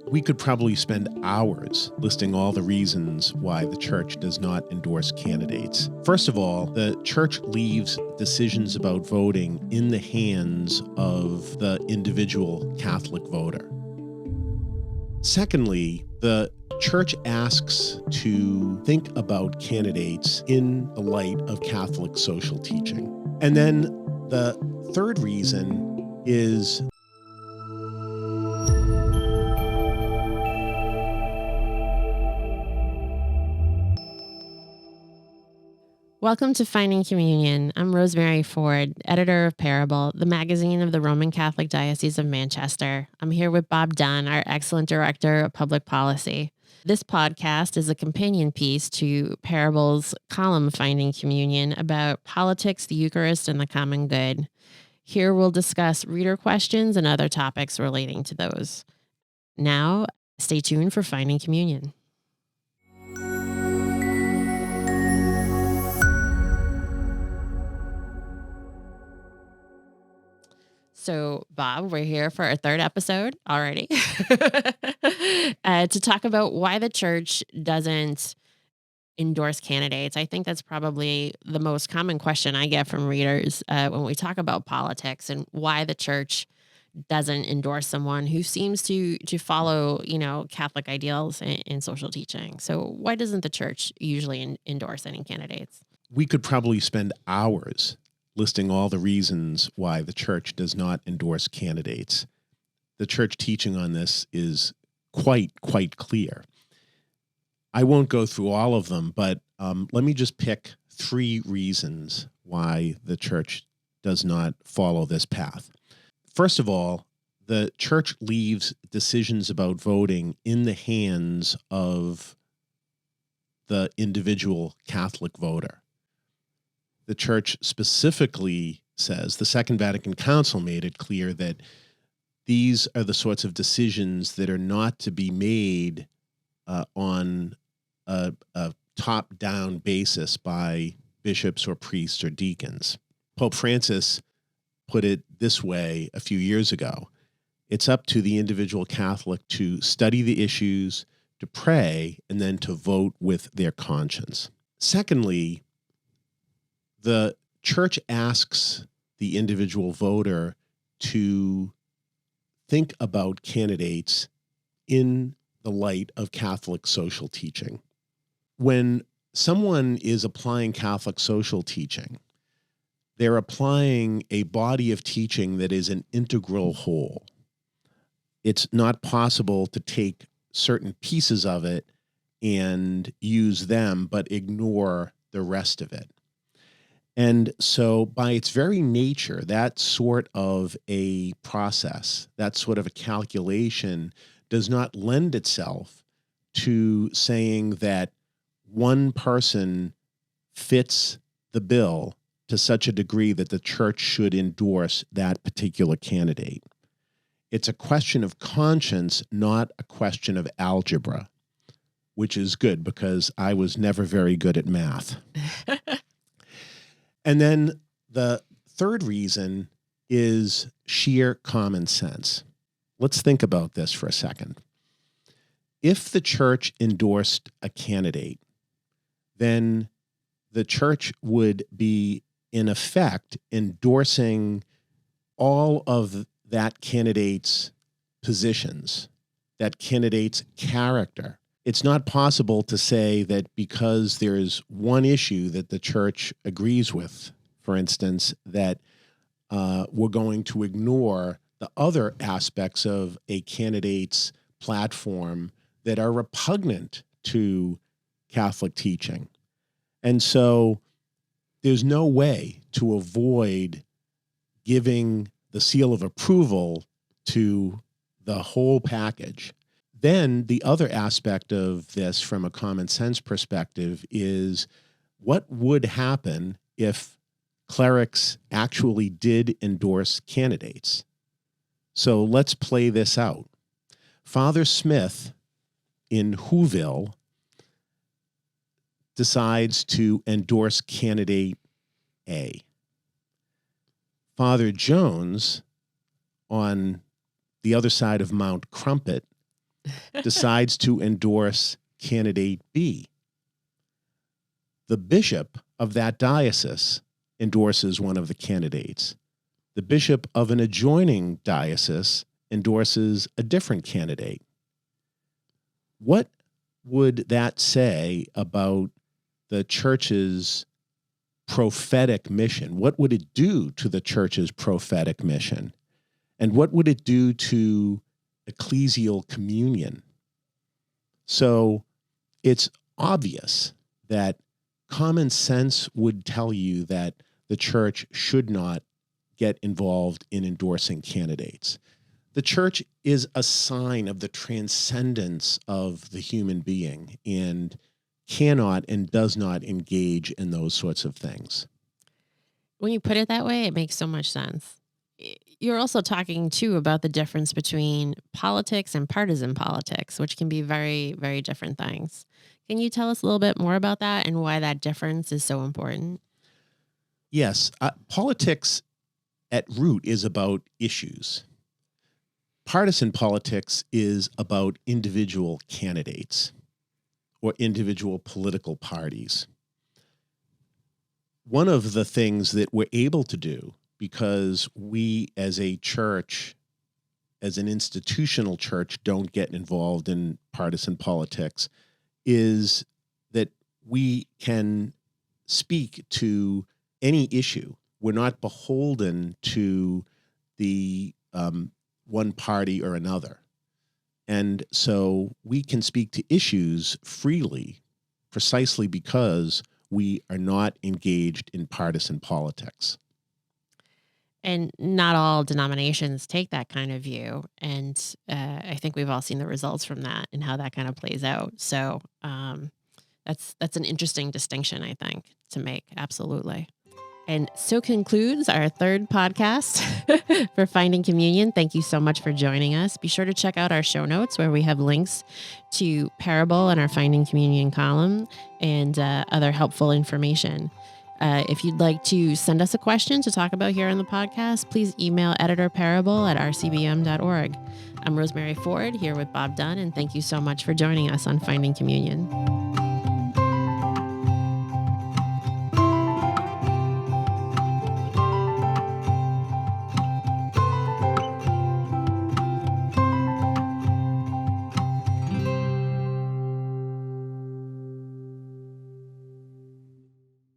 We could probably spend hours listing all the reasons why the church does not endorse candidates. First of all, the church leaves decisions about voting in the hands of the individual Catholic voter. Secondly, the church asks to think about candidates in the light of Catholic social teaching. And then the third reason is Welcome to Finding Communion. I'm Rosemary Ford, editor of Parable, the magazine of the Roman Catholic Diocese of Manchester. I'm here with Bob Dunn, our excellent director of public policy. This podcast is a companion piece to Parable's column Finding Communion about politics, the Eucharist, and the common good. Here we'll discuss reader questions and other topics relating to those. Now, stay tuned for Finding Communion. So, Bob, we're here for our third episode already to talk about why the church doesn't endorse candidates. I think that's probably the most common question I get from readers when we talk about politics and why the church doesn't endorse someone who seems to follow, Catholic ideals and social teaching. So why doesn't the church usually endorse any candidates? we could probably spend hours listing all the reasons why the church does not endorse candidates. The church teaching on this is quite clear. I won't go through all of them, but let me just pick three reasons why the church does not follow this path. First of all, the church leaves decisions about voting in the hands of the individual Catholic voter. The church specifically says, the Second Vatican Council made it clear that these are the sorts of decisions that are not to be made on a top-down basis by bishops or priests or deacons. Pope Francis put it this way a few years ago. It's up to the individual Catholic to study the issues, to pray, and then to vote with their conscience. Secondly, the church asks the individual voter to think about candidates in the light of Catholic social teaching. When someone is applying Catholic social teaching, they're applying a body of teaching that is an integral whole. It's not possible to take certain pieces of it and use them, but ignore the rest of it. And so by its very nature, that sort of a process, that sort of a calculation does not lend itself to saying that one person fits the bill to such a degree that the church should endorse that particular candidate. It's a question of conscience, not a question of algebra, which is good because I was never very good at math. And then the third reason is sheer common sense. Let's think about this for a second. If the church endorsed a candidate, then the church would be, in effect, endorsing all of that candidate's positions, that candidate's character. It's not possible to say that because there is one issue that the church agrees with, for instance, that we're going to ignore the other aspects of a candidate's platform that are repugnant to Catholic teaching. And so there's no way to avoid giving the seal of approval to the whole package. Then the other aspect of this from a common sense perspective is what would happen if clerics actually did endorse candidates? So let's play this out. Father Smith in Whoville decides to endorse candidate A. Father Jones on the other side of Mount Crumpet decides to endorse candidate B. The bishop of that diocese endorses one of the candidates. The bishop of an adjoining diocese endorses a different candidate. What would that say about the church's prophetic mission? What would it do to the church's prophetic mission? And what would it do to ecclesial communion? So it's obvious that common sense would tell you that the church should not get involved in endorsing candidates. The church is a sign of the transcendence of the human being and cannot and does not engage in those sorts of things. When you put it that way, it makes so much sense. You're also talking, too, about the difference between politics and partisan politics, which can be very, very different things. Can you tell us a little bit more about that and why that difference is so important? Yes, politics at root is about issues. Partisan politics is about individual candidates or individual political parties. One of the things that we're able to do, because we as a church, as an institutional church, don't get involved in partisan politics, is that we can speak to any issue. We're not beholden to the one party or another. And so we can speak to issues freely precisely because we are not engaged in partisan politics. And not all denominations take that kind of view. And I think we've all seen the results from that and how that kind of plays out. So that's an interesting distinction, I think, to make. Absolutely. And so concludes our third podcast for Finding Communion. Thank you so much for joining us. Be sure to check out our show notes where we have links to Parable and our Finding Communion column and other helpful information. If you'd like to send us a question to talk about here on the podcast, please email editorparable@rcbm.org. I'm Rosemary Ford here with Bob Dunn, and thank you so much for joining us on Finding Communion.